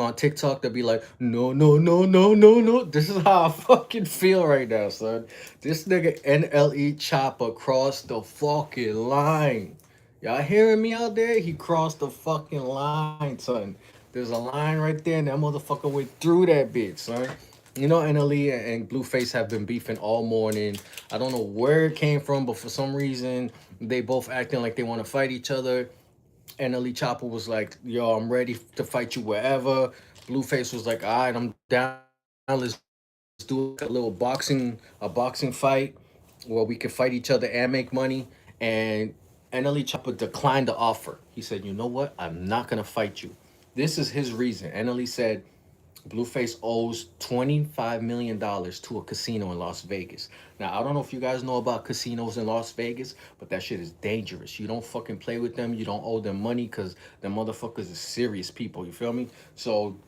on TikTok that be like, no, no, no, no, no, no. This is how I fucking feel right now, son. This nigga NLE Choppa crossed the fucking line. Y'all hearing me out there? He crossed the fucking line, son. There's a line right there, and that motherfucker went through that bitch, son. You know, NLE and Blueface have been beefing all morning. I don't know where it came from, but for some reason, they both acting like they want to fight each other. NLE Chopper was like, "Yo, I'm ready to fight you wherever." Blueface was like, "All right, I'm down. Let's do like a little boxing fight where we can fight each other and make money." And NLE Chopper declined the offer. He said, "You know what? I'm not gonna fight you." This is his reason. NLE said Blueface owes $25 million to a casino in Las Vegas. Now, I don't know if you guys know about casinos in Las Vegas, but that shit is dangerous. You don't fucking play with them. You don't owe them money because the motherfuckers is serious people. You feel me? So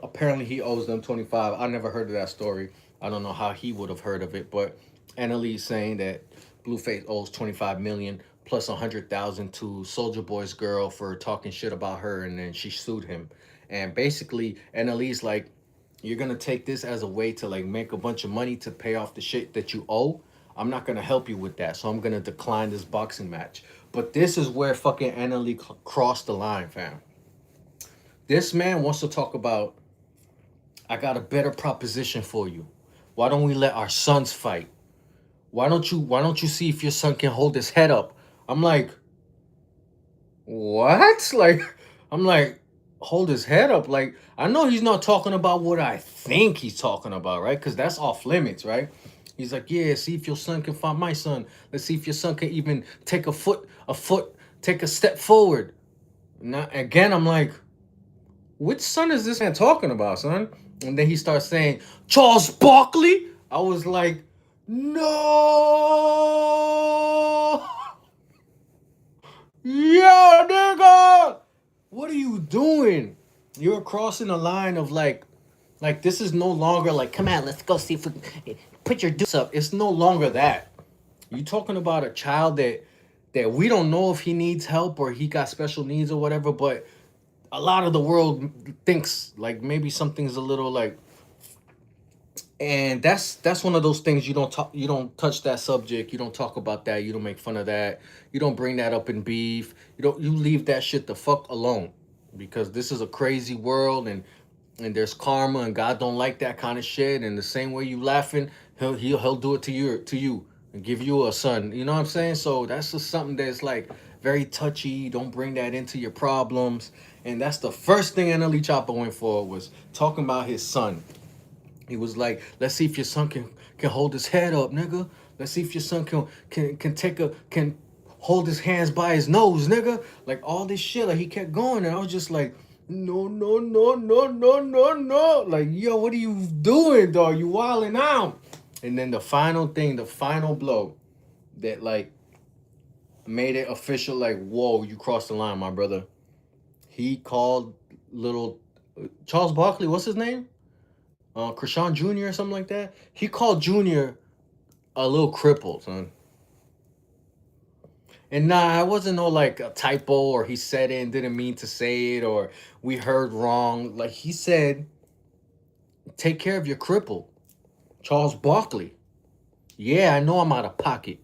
apparently he owes them 25. I never heard of that story. I don't know how he would have heard of it, but Annalise saying that Blueface owes 25 million plus 100,000 to Soldier Boy's girl for talking shit about her, and then she sued him. And basically, Annalise like, you're gonna take this as a way to like make a bunch of money to pay off the shit that you owe. I'm not gonna help you with that, so I'm gonna decline this boxing match. But this is where fucking Annalise crossed the line, fam. This man wants to talk about, I got a better proposition for you. Why don't we let our sons fight? Why don't you see if your son can hold his head up? I'm like, what? Like, I'm like, hold his head up. Like, I know he's not talking about what I think he's talking about, right? Because that's off limits, right? He's like, yeah, see if your son can find my son. Let's see if your son can even take take a step forward. Now, again, I'm like, which son is this man talking about, son? And then he starts saying, Charles Barkley? I was like, no! Yo, nigga! What are you doing? You're crossing the line of like this is no longer like, come on, let's go see if we put your dukes up. It's no longer that. You talking about a child that we don't know if he needs help or he got special needs or whatever, but a lot of the world thinks like maybe something's a little like, and that's one of those things. You don't touch that subject, you don't talk about that, you don't make fun of that, you don't bring that up in beef, you leave that shit the fuck alone, because this is a crazy world, and there's karma, and God don't like that kind of shit. And the same way you laughing, he'll do it to you and give you a son. You know what I'm saying? So that's just something that's like very touchy. Don't bring that into your problems. And that's the first thing NLE Choppa went for, was talking about his son. He was like, let's see if your son can hold his head up, nigga. Let's see if your son can hold his hands by his nose, nigga. Like all this shit. Like he kept going, and I was just like, no, no, no, no, no, no, no. Like, yo, what are you doing, dog? You wilding out. And then the final thing, the final blow that like made it official, like, whoa, you crossed the line, my brother. He called little Charles Barkley, what's his name? Chrisean Jr. or something like that. He called Junior a little crippled, son. And nah, it wasn't no like a typo or he said it and didn't mean to say it or we heard wrong. Like he said, take care of your cripple, Charles Barkley. Yeah, I know I'm out of pocket.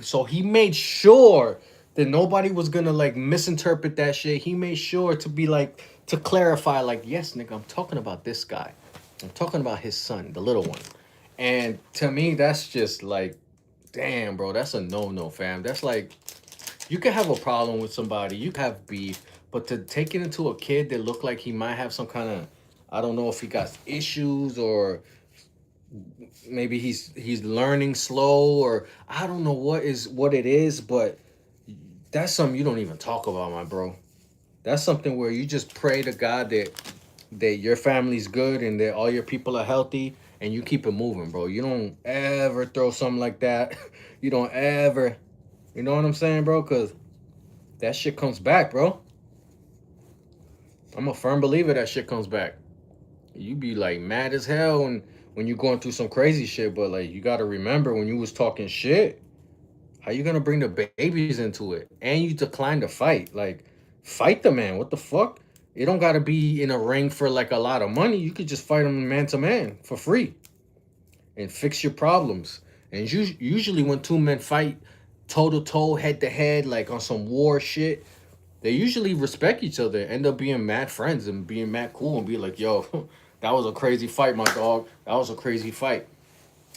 So he made sure that nobody was gonna like misinterpret that shit. He made sure to be like, to clarify, like, yes, nigga, I'm talking about this guy. I'm talking about his son, the little one. And to me, that's just like, damn, bro, that's a no-no, fam. That's like, you could have a problem with somebody, you could have beef, but to take it into a kid that looked like he might have some kind of, I don't know if he got issues or maybe he's learning slow, or I don't know what it is, but that's something you don't even talk about, my bro. That's something where you just pray to God that your family's good and that all your people are healthy, and you keep it moving, bro. You don't ever throw something like that. You don't ever, you know what I'm saying, bro? Because that shit comes back, bro. I'm a firm believer that shit comes back. You be like mad as hell when you're going through some crazy shit, but like you gotta remember when you was talking shit, how you gonna bring the babies into it? And you declined to fight. Like, fight the man. What the fuck? It don't gotta be in a ring for like a lot of money. You could just fight them man to man for free and fix your problems. And usually when two men fight toe to toe, head to head, like on some war shit, they usually respect each other, end up being mad friends and being mad cool and be like, yo, that was a crazy fight, my dog. That was a crazy fight.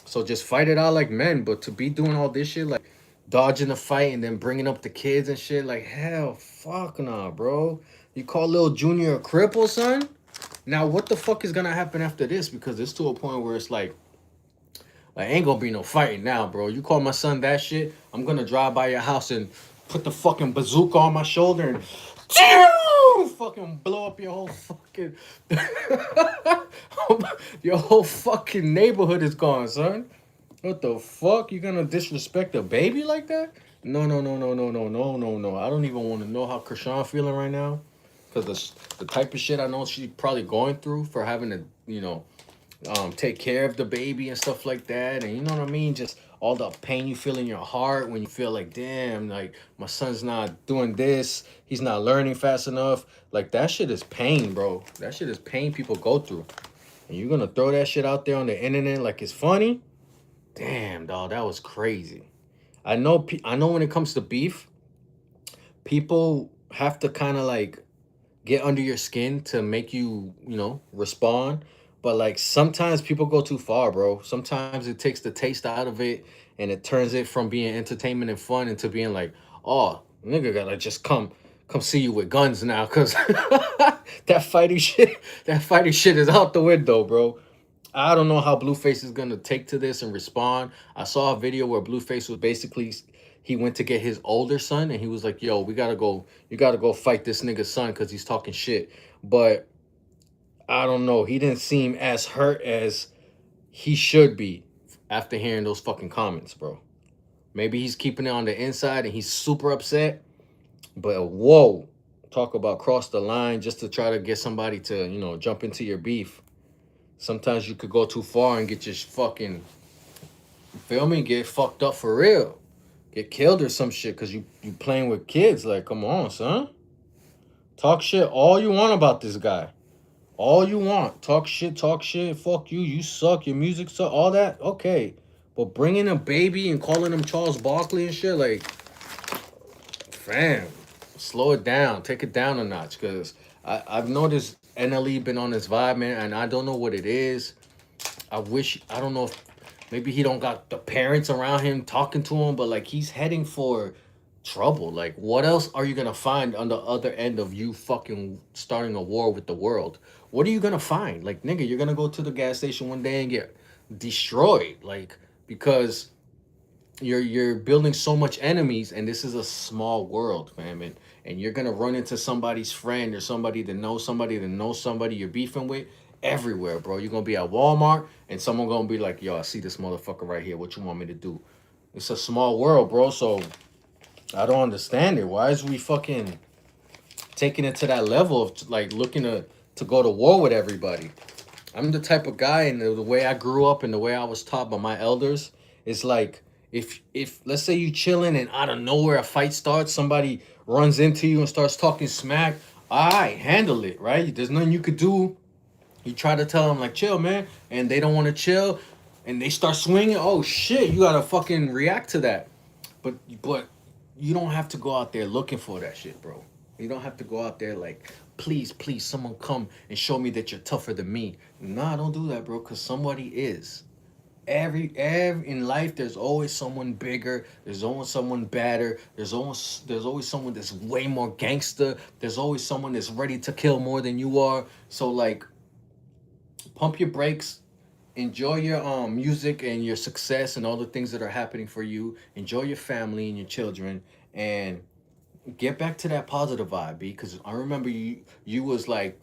So just fight it out like men. But to be doing all this shit, like dodging the fight and then bringing up the kids and shit, like hell, fuck nah, bro. You call little Junior a cripple, son? Now what the fuck is gonna happen after this? Because it's to a point where it's like ain't gonna be no fighting now, bro. You call my son that shit, I'm gonna drive by your house and put the fucking bazooka on my shoulder and fucking blow up your whole fucking your whole fucking neighborhood is gone, son. What the fuck? You gonna disrespect a baby like that? No, no, no, no, no, no, no, no, no. I don't even want to know how Chrisean feeling right now, because the type of shit I know she's probably going through for having to, take care of the baby and stuff like that. And you know what I mean? Just all the pain you feel in your heart when you feel like, damn, like my son's not doing this, he's not learning fast enough. Like that shit is pain, bro. That shit is pain people go through. And you're gonna throw that shit out there on the internet like it's funny? Damn, dog, that was crazy. I know when it comes to beef, people have to kind of like get under your skin to make you, respond. But like sometimes people go too far, bro. Sometimes it takes the taste out of it and it turns it from being entertainment and fun into being like, oh, nigga gotta just come see you with guns now, cause that fighting shit is out the window, bro. I don't know how Blueface is gonna take to this and respond. I saw a video where Blueface was basically he went to get his older son and he was like, "Yo, we gotta go. You gotta go fight this nigga's son because he's talking shit." But I don't know. He didn't seem as hurt as he should be after hearing those fucking comments, bro. Maybe he's keeping it on the inside and he's super upset. But whoa, talk about cross the line just to try to get somebody to jump into your beef. Sometimes you could go too far and get your fucking, feel me, get fucked up for real. Get killed or some shit because you playing with kids. Like, come on, son. Talk shit all you want about this guy. All you want. Talk shit, fuck you, you suck, your music suck, all that, okay. But bringing a baby and calling him Charles Barkley and shit, like, fam, slow it down. Take it down a notch. Because I've noticed NLE been on this vibe, man, and I don't know what it is. I don't know if maybe he don't got the parents around him talking to him, but like he's heading for trouble. Like what else are you gonna find on the other end of you fucking starting a war with the world? What are you gonna find? Like nigga, you're gonna go to the gas station one day and get destroyed. Like because you're building so much enemies and this is a small world, fam. And you're gonna run into somebody's friend or somebody that knows somebody you're beefing with everywhere, bro. You're gonna be at Walmart and someone gonna be like, yo, I see this motherfucker right here. What you want me to do? It's a small world, bro. So I don't understand it. Why is we fucking taking it to that level of like looking to go to war with everybody? I'm the type of guy, and the way I grew up and the way I was taught by my elders is like if let's say you chilling and out of nowhere a fight starts, somebody runs into you and starts talking smack. All right, handle it, right? There's nothing you could do. You try to tell them like chill, man, and they don't want to chill, and they start swinging. Oh shit, you gotta fucking react to that. But you don't have to go out there looking for that shit, bro. You don't have to go out there like, please, please, someone come and show me that you're tougher than me. Nah, don't do that, bro, because somebody is. Every in life, there's always someone bigger. There's always someone badder. There's always someone that's way more gangster. There's always someone that's ready to kill more than you are. So like, pump your brakes, enjoy your music and your success and all the things that are happening for you. Enjoy your family and your children, and get back to that positive vibe, because I remember you was like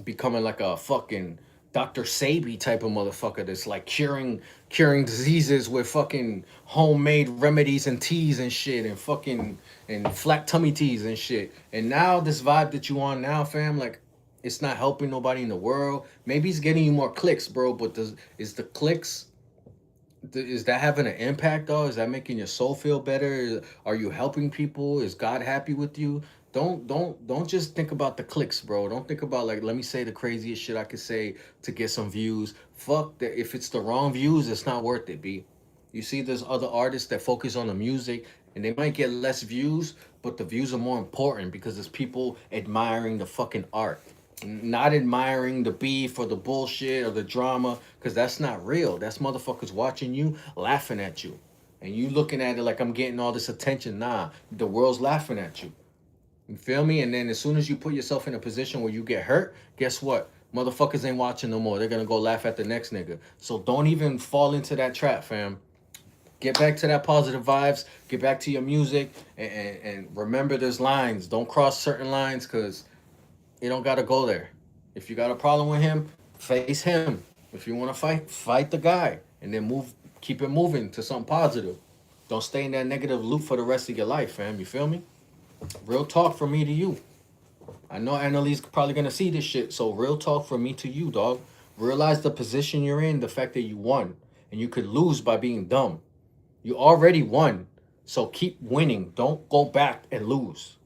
becoming like a fucking Dr. Sabi type of motherfucker that's like curing diseases with fucking homemade remedies and teas and shit and fucking and flat tummy teas and shit. And now this vibe that you on now, fam, like it's not helping nobody in the world. Maybe it's getting you more clicks, bro, but is the clicks, is that having an impact though? Is that making your soul feel better? Are you helping people? Is God happy with you? Don't just think about the clicks, bro. Don't think about like, let me say the craziest shit I could say to get some views. Fuck that. If it's the wrong views, it's not worth it, b. You see, there's other artists that focus on the music and they might get less views, but the views are more important because there's people admiring the fucking art, not admiring the beef or the bullshit or the drama, because that's not real. That's motherfuckers watching you, laughing at you, and you looking at it like I'm getting all this attention. Nah, the world's laughing at you. You feel me? And then as soon as you put yourself in a position where you get hurt, guess what? Motherfuckers ain't watching no more. They're gonna go laugh at the next nigga. So don't even fall into that trap, fam. Get back to that positive vibes. Get back to your music, and remember there's lines. Don't cross certain lines because it don't gotta go there. If you got a problem with him, face him. If you wanna fight, fight the guy, and then move. Keep it moving to something positive. Don't stay in that negative loop for the rest of your life, fam. You feel me? Real talk from me to you. I know NLE's probably gonna see this shit, so real talk from me to you, dog. Realize the position you're in, the fact that you won, and you could lose by being dumb. You already won, so keep winning. Don't go back and lose.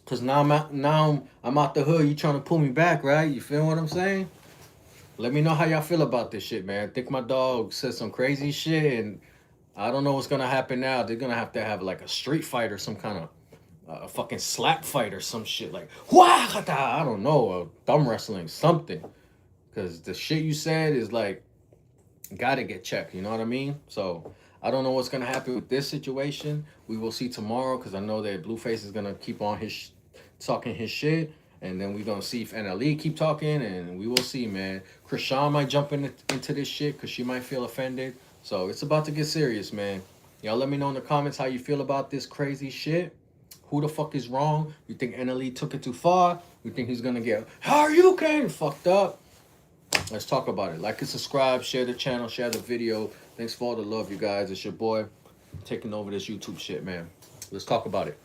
Cause I'm out the hood. You trying to pull me back, right? You feel what I'm saying? Let me know how y'all feel about this shit, man. I think my dog said some crazy shit, and I don't know what's gonna happen now. They're gonna have like a street fight or some kind of a fucking slap fight or some shit like wah. I don't know, thumb wrestling, something. Cause the shit you said is like gotta get checked. You know what I mean? So I don't know what's gonna happen with this situation. We will see tomorrow because I know that Blueface is gonna keep on talking his shit, and then we're gonna see if NLE keep talking, and we will see, man. Chrisean might jump into this shit because she might feel offended. So it's about to get serious, man. Y'all let me know in the comments how you feel about this crazy shit. Who the fuck is wrong? You think NLE took it too far? You think he's gonna get how are you getting fucked up? Let's talk about it. Like and subscribe, share the channel, share the video. Thanks for all the love, you guys. It's your boy taking over this YouTube shit, man. Let's talk about it.